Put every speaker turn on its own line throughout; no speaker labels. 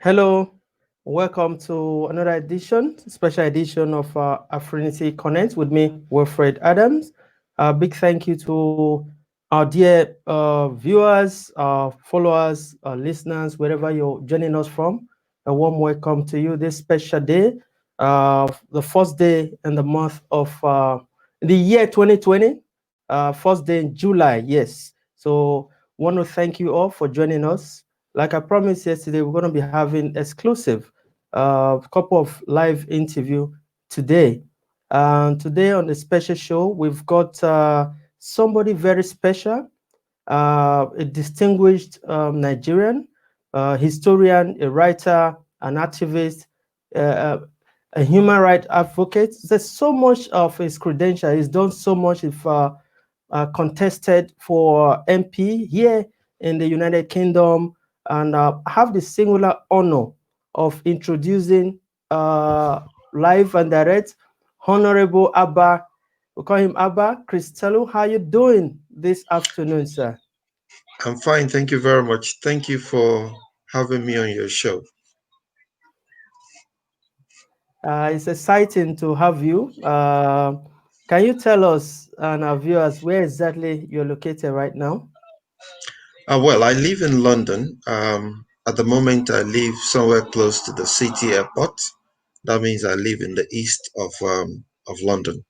Hello, welcome to another special edition of Afrinity Connect with me, Wilfred Adams. Big thank you to our dear viewers, followers, listeners, wherever you're joining us from. A warm welcome to you this special day, the first day in the month of the year 2020, first day in July. Yes. So, want to thank you all for joining us. Like I promised yesterday, we're going to be having exclusive couple of live interview today. Today on the special show, we've got somebody very special, a distinguished Nigerian historian, a writer, an activist, uh, a human rights advocate. There's so much of his credential. He's done so much. If contested for MP here in the United Kingdom, and have the singular honor of introducing live and direct Honorable Aba. We call him Aba Kristilolu. How you doing this afternoon, sir?
I'm fine, thank you very much. Thank you for having me on your show.
It's exciting to have you. Can you tell us and our viewers where exactly you're located right now?
Well, I live in London. At the moment, I live somewhere close to the city airport. That means I live in the east of London.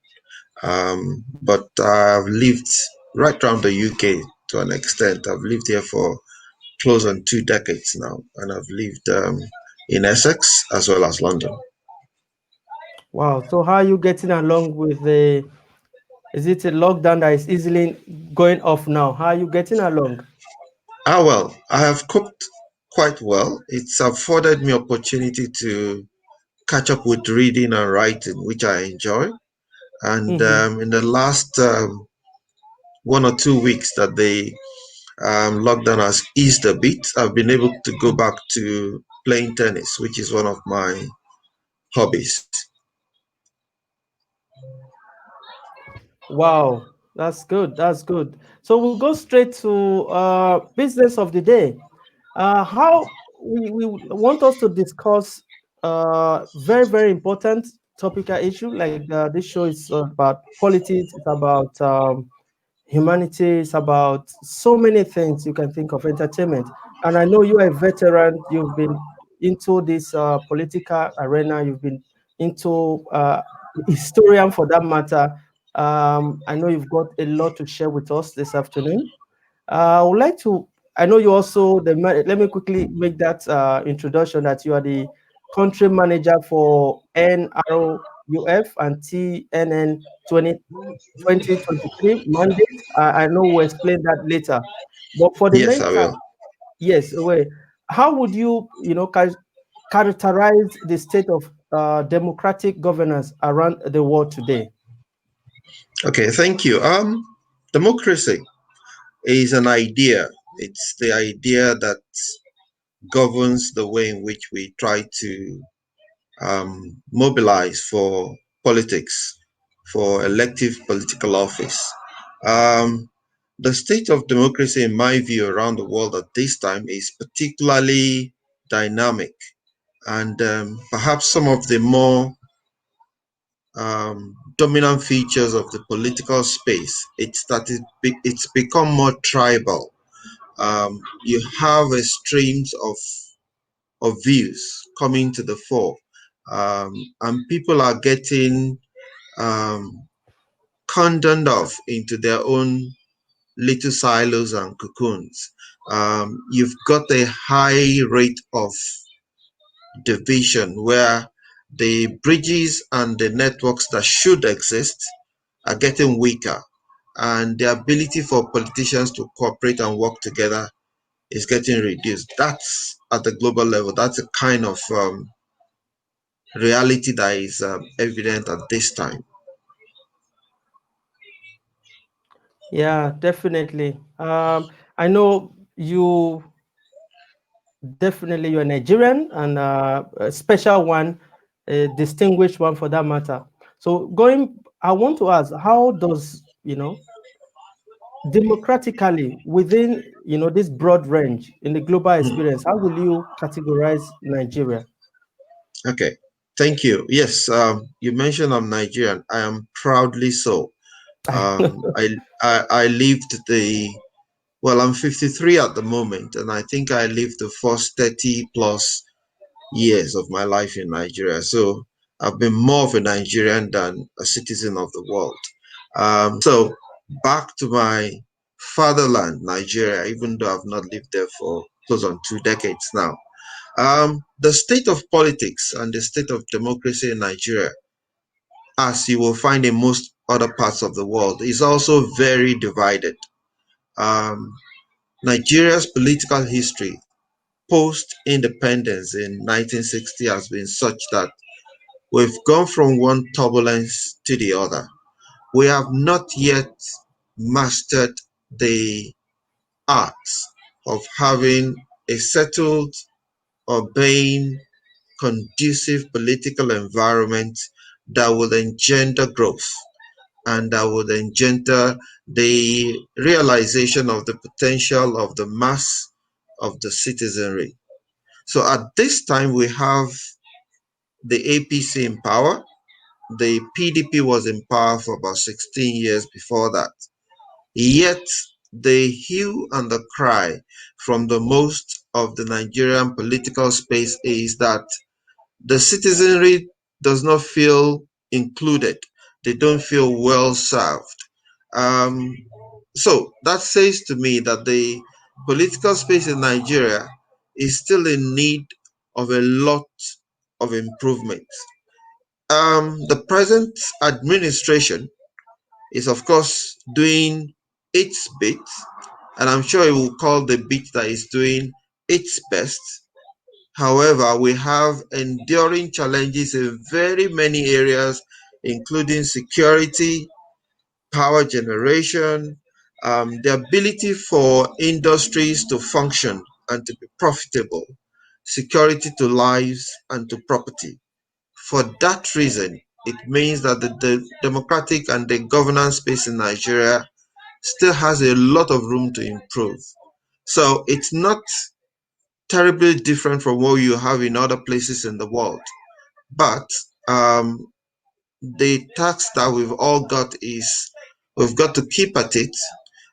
But I've lived right around the UK to an extent. I've lived here for close on 2 decades now, and I've lived in Essex as well as London.
Wow. So how are you getting along with the Is it a lockdown that is easily going off now? How are you getting along?
Well, I have coped quite well. It's afforded me opportunity to catch up with reading and writing, which I enjoy. And
Mhm.
in the last 1 or 2 weeks that the lockdown has eased a bit, I've been able to go back to playing tennis, which is one of my hobbies.
Wow, that's good. That's good. So we'll go straight to business of the day. How we want us to discuss very, very important topical issue. Like this show is about politics, it's about humanity, it's about so many things you can think of, entertainment. And I know you are a veteran, you've been into this political arena, you've been into historian for that matter. I know you've got a lot to share with us this afternoon. I would like to, I know you also, let me quickly make that introduction that you are the country manager for NRUF and TNN 2023 mandate. I know we'll explain that later. But for the
Yes, I will.
meantime, yes, wait, how would you, characterize the state of democratic governance around the world today?
Okay, thank you. Democracy is an idea. It's the idea that governs the way in which we try to mobilize for politics, for elective political office. Um, the state of democracy, in my view, around the world at this time is particularly dynamic, and perhaps some of the more dominant features of the political space. It's become more tribal. You have streams of views coming to the fore, and people are getting um, condoned off into their own little silos and cocoons. You've got a high rate of division where the bridges and the networks that should exist are getting weaker, and the ability for politicians to cooperate and work together is getting reduced. That's at the global level. That's a kind of reality that is evident at this time.
Yeah, definitely. I know you definitely you're Nigerian and a special one, a distinguished one for that matter. So I want to ask, how does democratically within this broad range in the global experience, how will you categorize Nigeria?
Okay, thank you. Yes, you mentioned I'm Nigerian. I am proudly so. I lived well, I'm 53 at the moment, and I think I lived the first 30 plus years of my life in Nigeria. So I've been more of a Nigerian than a citizen of the world. So back to my fatherland, Nigeria, even though I've not lived there for close on 2 decades now. The state of politics and the state of democracy in Nigeria, as you will find in most other parts of the world, is also very divided. Um, Nigeria's political history post independence in 1960 has been such that we've gone from one turbulence to the other. We have not yet mastered the art of having a settled, urbane, conducive political environment that will engender growth and that would engender the realization of the potential of the mass of the citizenry. So at this time, we have the APC in power. The PDP was in power for about 16 years before that. Yet the hue and the cry from the most of the Nigerian political space is that the citizenry does not feel included. They don't feel well served. Um, so that says to me that the political space in Nigeria is still in need of a lot of improvement. The present administration is, of course, doing its bit, and I'm sure it will call the bit that is doing its best. However, we have enduring challenges in very many areas, including security, power generation, the ability for industries to function and to be profitable, security to lives and to property. For that reason, it means that the democratic and the governance space in Nigeria still has a lot of room to improve. So it's not terribly different from what you have in other places in the world. But um, the task that we've all got is we've got to keep at it.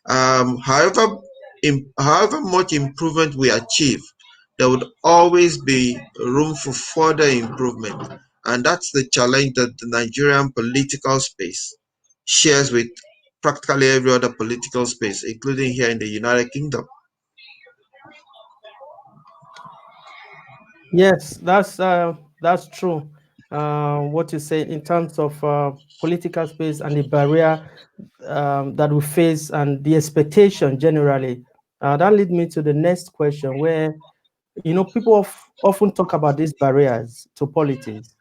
However much improvement we achieve, there would always be room for further improvement. And that's the challenge that the Nigerian political space shares with practically every other political space, including here in the United Kingdom.
Yes, that's true. What you say in terms of political space and the barrier that we face and the expectation generally. That leads me to the next question, where people often talk about these barriers to politics,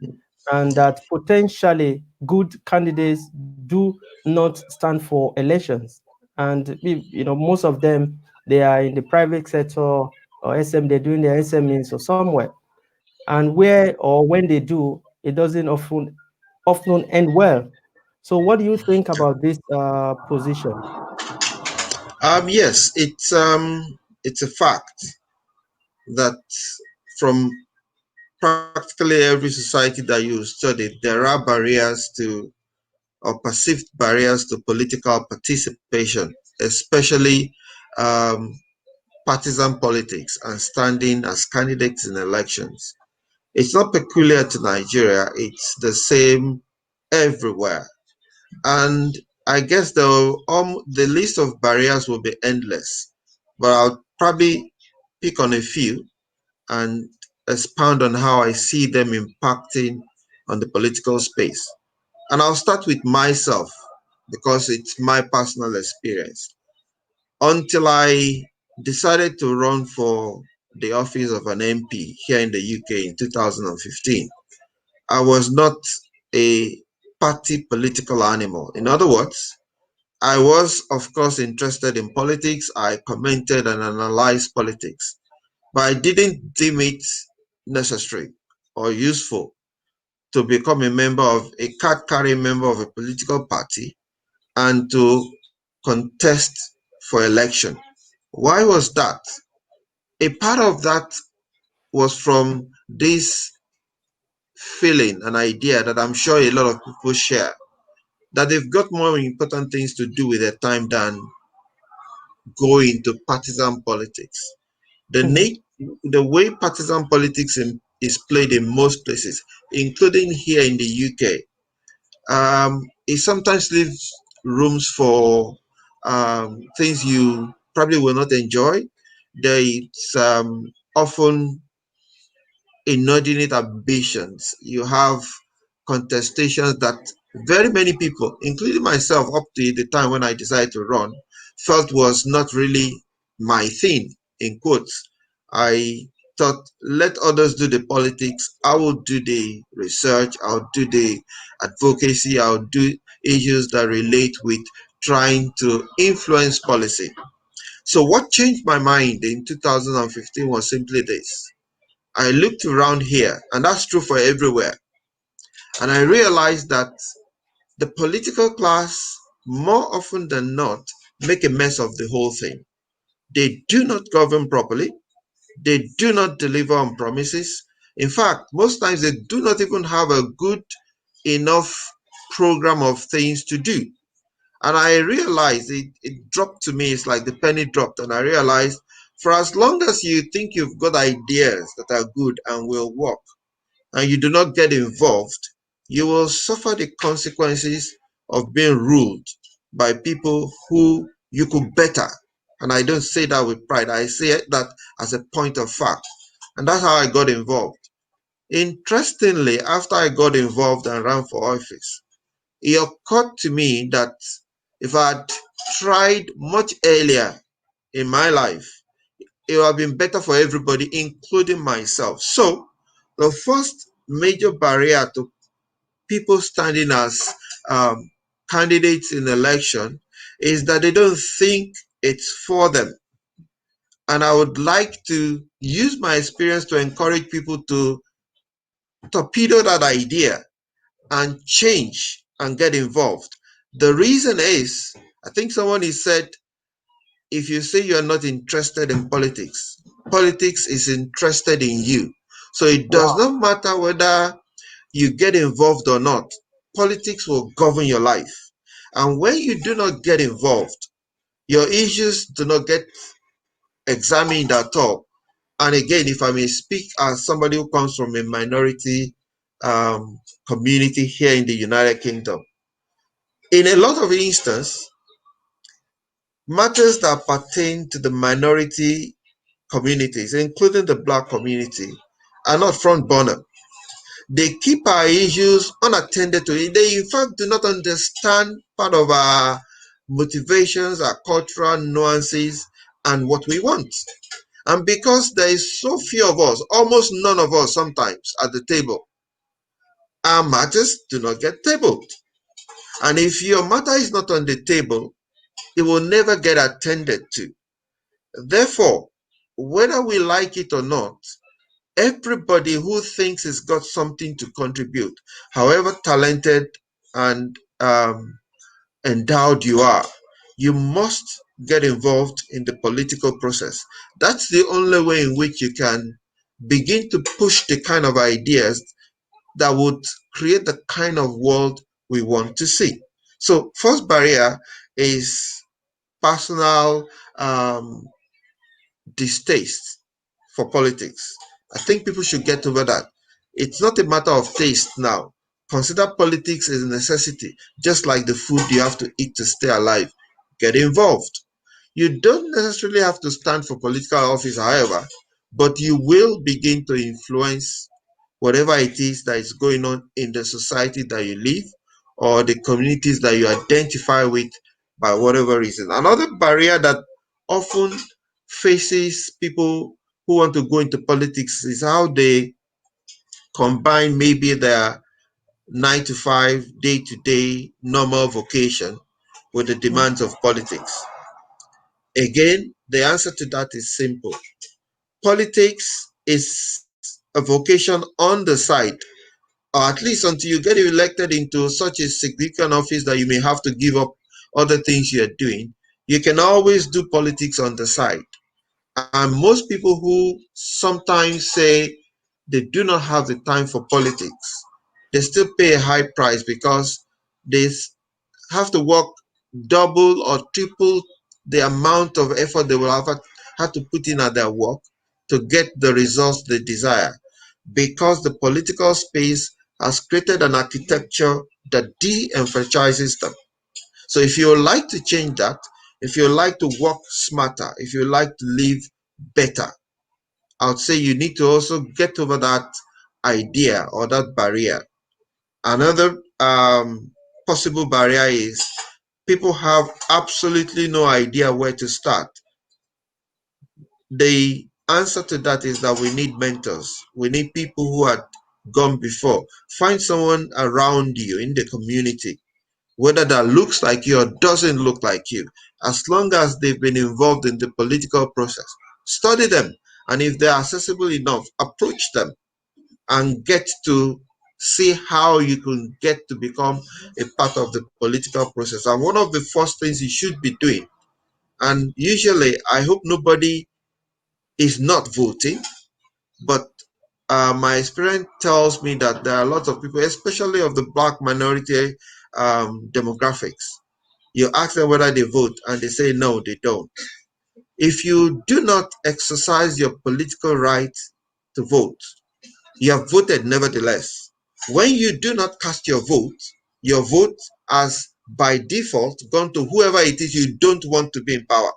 and that potentially good candidates do not stand for elections, and most of them, they are in the private sector or SM, they're doing their SMEs or somewhere, and where or when they do, it doesn't often end well. So what do you think about this position?
Yes, it's a fact that from practically every society that you study, there are barriers to or perceived barriers to political participation, especially um, partisan politics and standing as candidates in elections. It's not peculiar to Nigeria, it's the same everywhere. And I guess the list of barriers will be endless, but I'll probably pick on a few and expound on how I see them impacting on the political space. And I'll start with myself because it's my personal experience. Until I decided to run for the office of an MP here in the UK in 2015, I was not a party political animal. In other words, I was, of course, interested in politics. I commented and analyzed politics, but I didn't deem it necessary or useful to become a member of a card carrying member of a political party and to contest for election. Why was that? A part of that was from this feeling, an idea that I'm sure a lot of people share, that they've got more important things to do with their time than go into partisan politics.
Mhm.
The way partisan politics is played in most places, including here in the UK, it sometimes leaves rooms for things you probably will not enjoy. It's often inordinate ambitions. You have contestations that very many people, including myself, up to the time when I decided to run, felt was not really my thing, in quotes. I thought, let others do the politics. I will do the research. I'll do the advocacy. I'll do issues that relate with trying to influence policy. So what changed my mind in 2015 was simply this. I looked around here, and that's true for everywhere, and I realized that the political class, more often than not, make a mess of the whole thing. They do not govern properly, they do not deliver on promises. In fact, most times they do not even have a good enough program of things to do. And I realized it dropped to me, it's like the penny dropped, and I realized for as long as you think you've got ideas that are good and will work, and you do not get involved, you will suffer the consequences of being ruled by people who you could better. And I don't say that with pride, I say that as a point of fact. And that's how I got involved. Interestingly, after I got involved and ran for office, it occurred to me that if I had tried much earlier in my life, it would have been better for everybody, including myself. So, the first major barrier to people standing as um, candidates in election is that they don't think it's for them. And I would like to use my experience to encourage people to torpedo that idea and change and get involved. The reason is, I think someone has said, if you say you're not interested in politics, politics is interested in you. So it does
Wow.
not matter whether you get involved or not, politics will govern your life. And when you do not get involved, your issues do not get examined at all. And again, if I may speak as somebody who comes from a minority community here in the United Kingdom, in a lot of instances, matters that pertain to the minority communities, including the black community, are not front burner. They keep our issues unattended to. They, in fact, do not understand part of our motivations, our cultural nuances, and what we want. And because there is so few of us, almost none of us sometimes at the table, our matters do not get tabled. And if your matter is not on the table, it will never get attended to. Therefore, whether we like it or not, everybody who thinks he's got something to contribute, however talented and endowed you are, you must get involved in the political process. That's the only way in which you can begin to push the kind of ideas that would create the kind of world we want to see. So, first barrier is personal distaste for politics. I think people should get over that. It's not a matter of taste now. Consider politics as a necessity, just like the food you have to eat to stay alive. Get involved. You don't necessarily have to stand for political office, however, but you will begin to influence whatever it is that is going on in the society that you live or the communities that you identify with by whatever reason. Another barrier that often faces people who want to go into politics is how they combine maybe their 9 to 5, day to day normal vocation with the
Mm.
demands of politics. Again, the answer to that is simple. Politics is a vocation on the side, or at least until you get elected into such a significant office that you may have to give up other things you're doing. You can always do politics on the side. And most people who sometimes say they do not have the time for politics, they still pay a high price because they have to work double or triple the amount of effort they will have to put in at their work to get the results they desire, because the political space has created an architecture that de-emphasizes them. So if you like to change that, if you like to work smarter, if you like to live better, I would say you need to also get over that idea or that barrier. Another possible barrier is people have absolutely no idea where to start. The answer to that is that we need mentors. We need people who had gone before. Find someone around you in the community, whether that looks like you or doesn't look like you, as long as they've been involved in the political process. Study them, and if they're accessible enough, approach them and get to see how you can get to become a part of the political process. And one of the first things you should be doing, and usually I hope nobody is not voting, but my experience tells me that there are a lot of people, especially of the black minority demographics. You ask them whether they vote, and they say no, they don't. If you do not exercise your political right to vote, you have voted nevertheless. When you do not cast your vote has by default gone to whoever it is you don't want to be in power.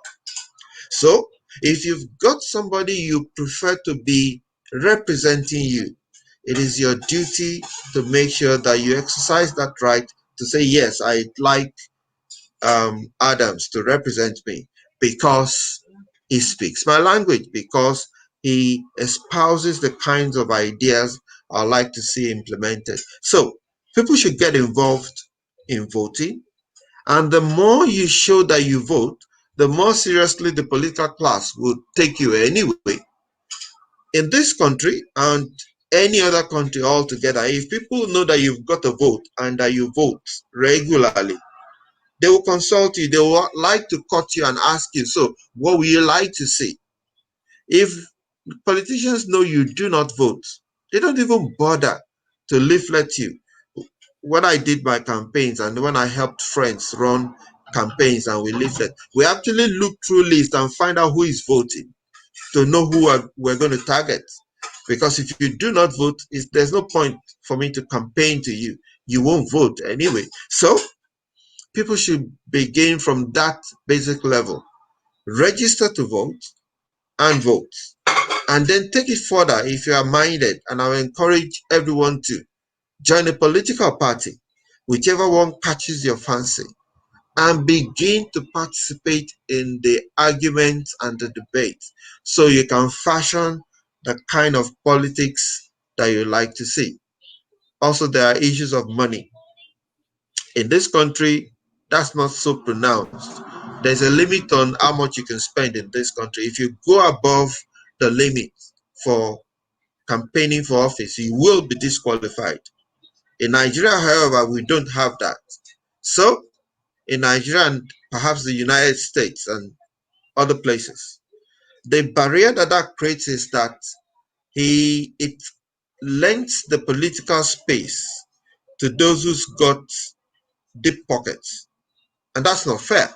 So if you've got somebody you prefer to be representing you, it is your duty to make sure that you exercise that right to say, yes, I'd like Adams to represent me because he speaks my language, because he espouses the kinds of ideas I like to see implemented. So people should get involved in voting. And the more you show that you vote, the more seriously the political class will take you anyway. In this country and any other country altogether, if people know that you've got a vote and that you vote regularly, they will consult you. They will like to cut you and ask you, so what will you like to see? If politicians know you do not vote, they don't even bother to leaflet you. When I did my campaigns and when I helped friends run campaigns and we leaflet, we actually look through lists and find out who is voting to know who we're going to target. Because if you do not vote, there's no point for me to campaign to you. You won't vote anyway. So people should begin from that basic level. Register to vote and vote. And then take it further if you are minded. And I will encourage everyone to join a political party, whichever one catches your fancy, and begin to participate in the arguments and the debates so you can fashion the kind of politics that you like to see. Also, there are issues of money. In this country, that's not so pronounced. There's a limit on how much you can spend in this country. If you go above the limit for campaigning for office, you will be disqualified. In Nigeria, however, we don't have that. So, in Nigeria and perhaps the United States and other places, the barrier that that creates is that it lends the political space to those who's got deep pockets, and that's not fair.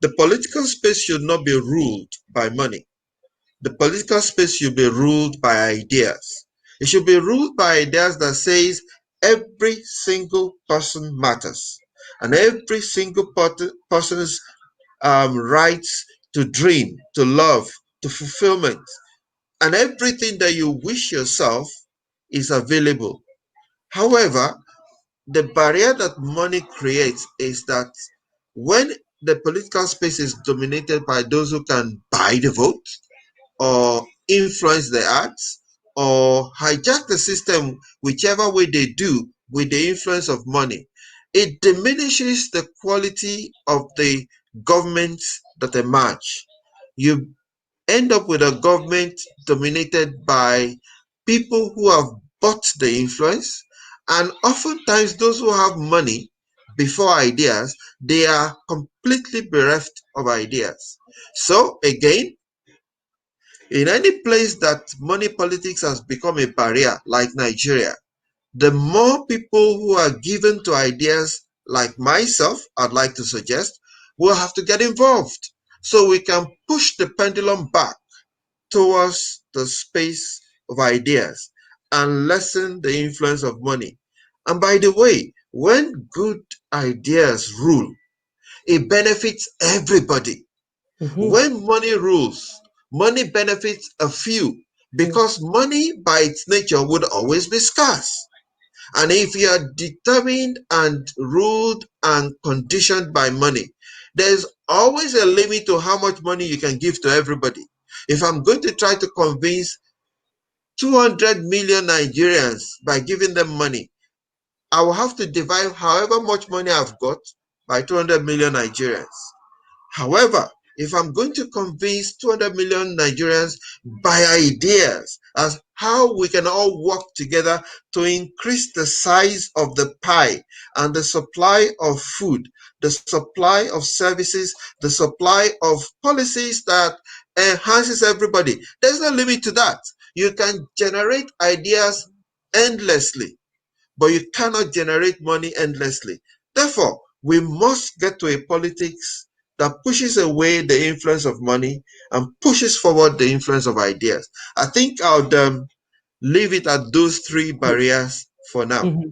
The political space should not be ruled by money. The political space should be ruled by ideas. It should be ruled by ideas that says every single person matters, and every single person's rights to dream, to love, to fulfillment, and everything that you wish yourself is available. However, the barrier that money creates is that when the political space is dominated by those who can buy the vote, or influence the arts, or hijack the system, whichever way they do with the influence of money, it diminishes the quality of the governments that emerge. You end up with a government dominated by people who have bought the influence, and oftentimes those who have money before ideas, they are completely bereft of ideas. So again, in any place that money politics has become a barrier, like Nigeria, the more people who are given to ideas like myself, I'd like to suggest, will have to get involved so we can push the pendulum back towards the space of ideas and lessen the influence of money. And by the way, when good ideas rule, it benefits everybody.
Mm-hmm.
When money rules, money benefits a few because money by its nature would always be scarce. And if you are determined and ruled and conditioned by money, there's always a limit to how much money you can give to everybody. If I'm going to try to convince 200 million Nigerians by giving them money, I will have to divide however much money I've got by 200 million Nigerians. However, if I'm going to convince 200 million Nigerians by ideas as how we can all work together to increase the size of the pie and the supply of food, the supply of services, the supply of policies that enhances everybody, there's no limit to that. You can generate ideas endlessly, but you cannot generate money endlessly. Therefore, we must get to a politics that pushes away the influence of money and pushes forward the influence of ideas. I think I would leave it at those three barriers for now.
Mm-hmm.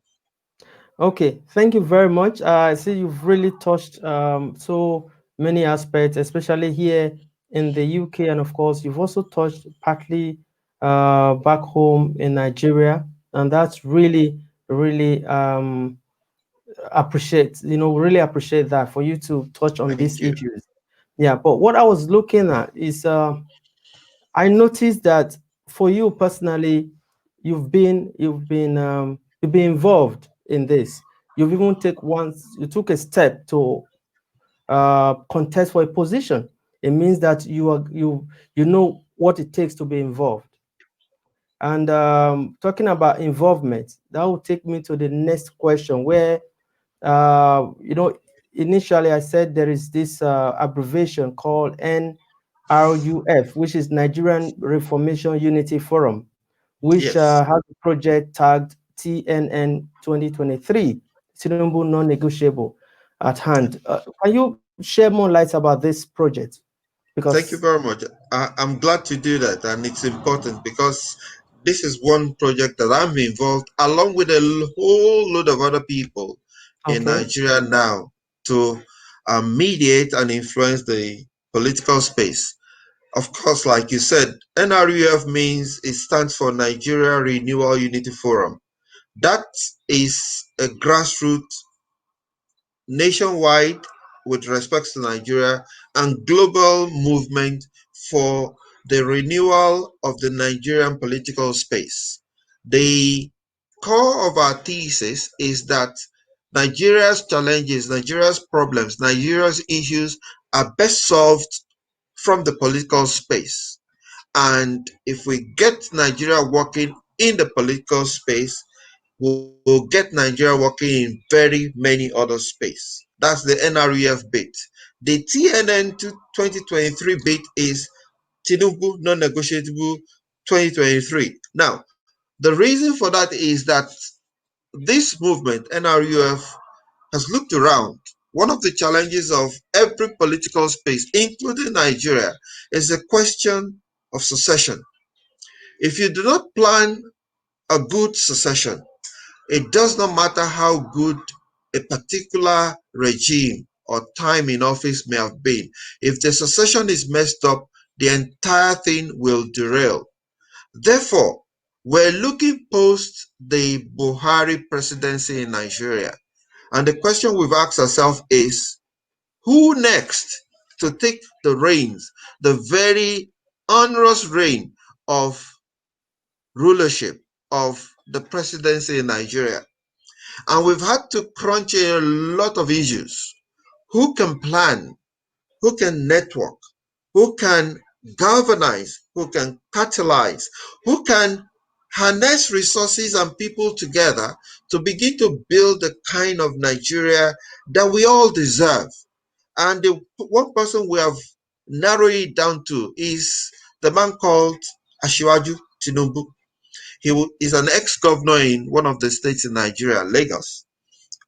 Okay, thank you very much. I see you've really touched so many aspects, especially here in the UK, and of course, you've also touched partly back home in Nigeria, and that's really, really appreciate. Really appreciate that for you to touch on
Thank
these
you.
issues. Yeah, but what I was looking at is I noticed that for you personally, you've been involved in this. You took a step to contest for a position. It means that you know what it takes to be involved. And talking about involvement, that will take me to the next question where uh, you know, initially I said there is this abbreviation called NRUF, which is Nigerian Reformation Unity Forum, which
Yes.
has a project tagged TNN 2023, Tinubu non-negotiable at hand. Can you share more light about this project?
Thank you
Because,
very much. I'm glad to do that, and it's important because this is one project that I'm involved along with a whole load of other people in
okay,
Nigeria now to mediate and influence the political space. Of course, like you said, NRUF means it stands for Nigeria Renewal Unity Forum. That is a grassroots nationwide with respect to Nigeria and global movement for the renewal of the Nigerian political space. The core of our thesis is that Nigeria's challenges, Nigeria's problems, Nigeria's issues are best solved from the political space. And if we get Nigeria working in the political space, will get Nigeria working in very many other space. That's the NREF bit. The TNN 2023 bit is Tinubu non-negotiable 2023. Now, the reason for that is that this movement, NRUF, has looked around. One of the challenges of every political space, including Nigeria, is the question of succession. If you do not plan a good succession, it does not matter how good a particular regime or time in office may have been. If the succession is messed up, the entire thing will derail. Therefore, we're looking post the Buhari presidency in Nigeria. And the question we've asked ourselves is who next to take the reins, the very onerous reign of rulership of the presidency in Nigeria? And we've had to crunch a lot of issues. Who can plan? Who can network? Who can galvanize? Who can catalyze? Who can harness resources and people together to begin to build the kind of Nigeria that we all deserve. And the one person we have narrowed it down to is the man called Asiwaju Tinubu. He is an ex-governor in one of the states in Nigeria, Lagos,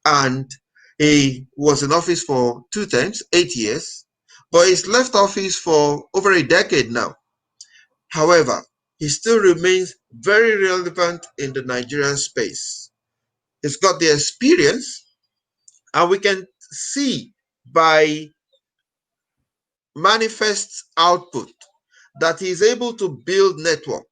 and he was in office for 2 terms, 8 years, but he's left office for over a decade now. However, he still remains very relevant in the Nigerian space. He's got the experience, and we can see by manifest output that he's able to build network.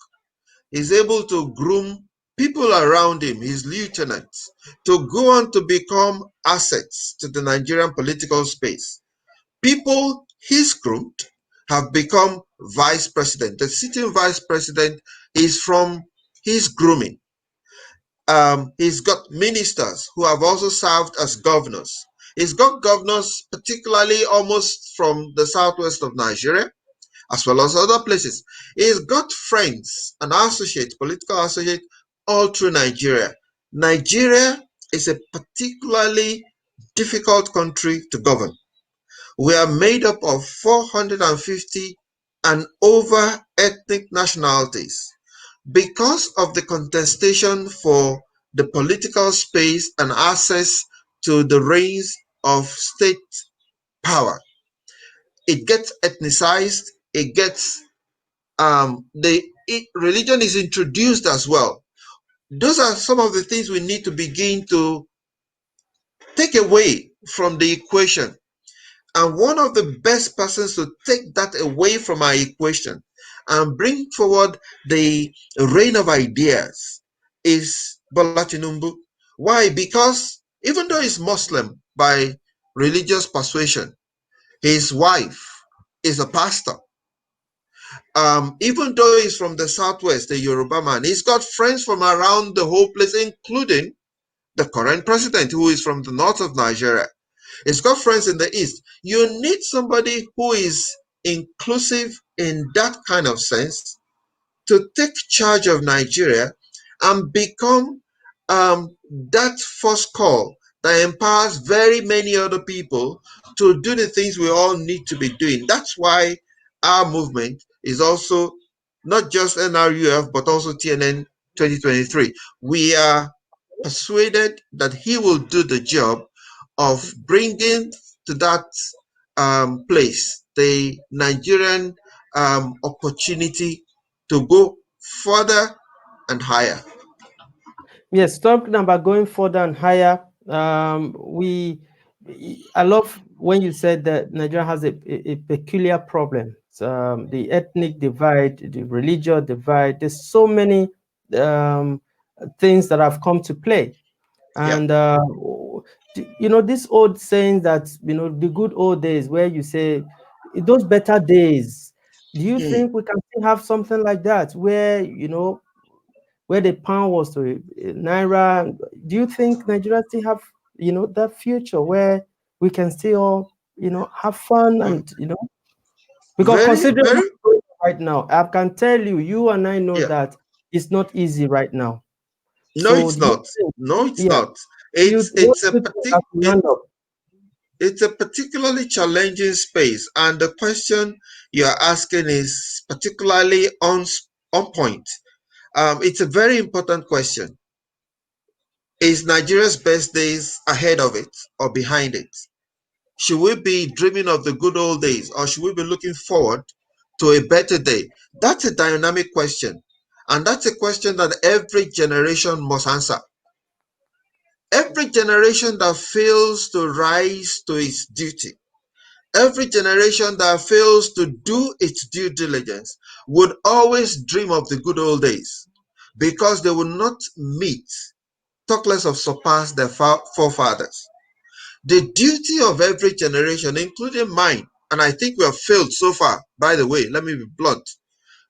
He's able to groom people around him, his lieutenants, to go on to become assets to the Nigerian political space. People he's groomed have become vice president. The sitting vice president is from his grooming. He's got ministers who have also served as governors. He's got governors, particularly almost from the southwest of Nigeria, as well as other places. He's got friends and associates, political associates, all through Nigeria. Nigeria is a particularly difficult country to govern. We are made up of 450 and over ethnic nationalities. Because of the contestation for the political space and access to the reins of state power, it gets ethnicized, it gets religion is introduced as well. Those are some of the things we need to begin to take away from the equation. And one of the best persons to take that away from our equation and bring forward the reign of ideas is Bola Tinubu. Why? Because even though he's Muslim by religious persuasion, his wife is a pastor. Even though he's from the southwest, the Yoruba man, he's got friends from around the whole place, including the current president, who is from the north of Nigeria. He's got friends in the east. You need somebody who is inclusive in that kind of sense to take charge of Nigeria and become that first call that empowers very many other people to do the things we all need to be doing. That's why our movement is also not just NRUF, but also TNN 2023. We are persuaded that he will do the job of bringing to that place the Nigerian opportunity to go further and higher.
Yes, talking about going further and higher. I love when you said that Nigeria has a peculiar problem. The ethnic divide, the religious divide. There's so many things that have come to play,
Yeah.
and this old saying that the good old days, where you say those better days. Do you
Mm.
think we can still have something like that, where the pound was to naira? Do you think Nigeria still have that future where we can still have fun
Uh,
and because
Very,
considering
very,
what's going on right now, I can tell you and I know
yeah.
that it's not easy right now.
No,
So
it's
do you
not.
think,
No, it's
yeah,
not. It's
what
it's a
do you think as we round up?
it's a particularly challenging space, and the question you are asking is particularly on point. It's a very important question. Is Nigeria's best days ahead of it or behind it? Should we be dreaming of the good old days, or should we be looking forward to a better day? That's a dynamic question. And that's a question that every generation must answer. Every generation that fails to rise to its duty, every generation that fails to do its due diligence would always dream of the good old days because they will not meet, talk less of surpass their forefathers. The duty of every generation, including mine, and I think we have failed so far, by the way, let me be blunt.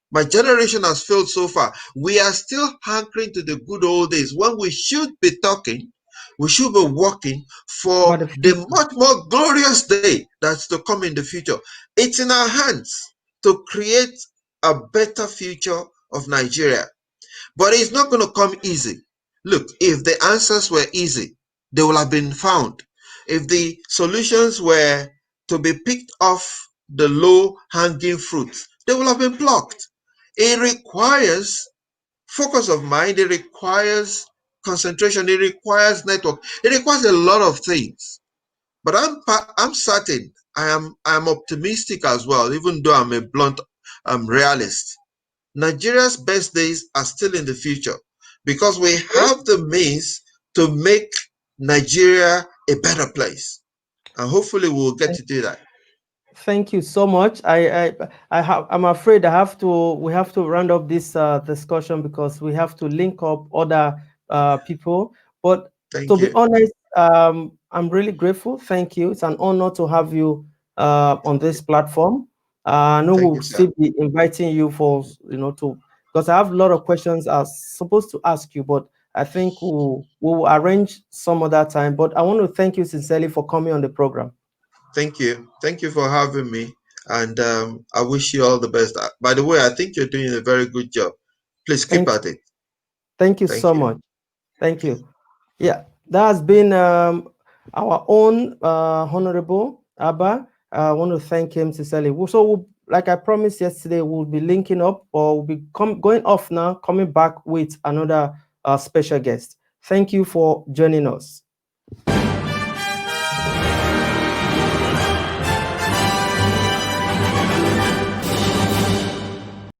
My generation has failed so far. We are still hankering to the good old days when we should be talking, we should be working for
About the
the
future?
much more glorious day that's to come in the future. It's in our hands to create a better future of Nigeria. But it's not going to come easy. Look, if the answers were easy, they would have been found. If the solutions were to be picked off the low-hanging fruits, they will have been plucked. It requires focus of mind, it requires concentration, it requires network, it requires a lot of things. But I'm certain, I am optimistic as well, even though I'm a blunt realist. Nigeria's best days are still in the future because we have the means to make Nigeria a better place. And hopefully we'll get to do that.
Thank you so much. I'm afraid we have to round up this discussion because we have to link up other people. But to
Thank
be
you.
honest, I'm really grateful. Thank you. It's an honor to have you on this platform. I know
Thank
we'll
you, sir.
still be inviting you for to because I have a lot of questions I was supposed to ask you, but I think we'll arrange some other time. But I want to thank you sincerely for coming on the program.
Thank you. Thank you for having me. And I wish you all the best. By the way, I think you're doing a very good job. Please keep
Thank
at it.
Thank you
Thank
so
you.
much. Thank
Okay.
you. Yeah, that has been our own Honorable Abba. I want to thank him sincerely. So, like I promised yesterday, we'll be linking up or we'll be going off now, coming back with another special guest. Thank you for joining us.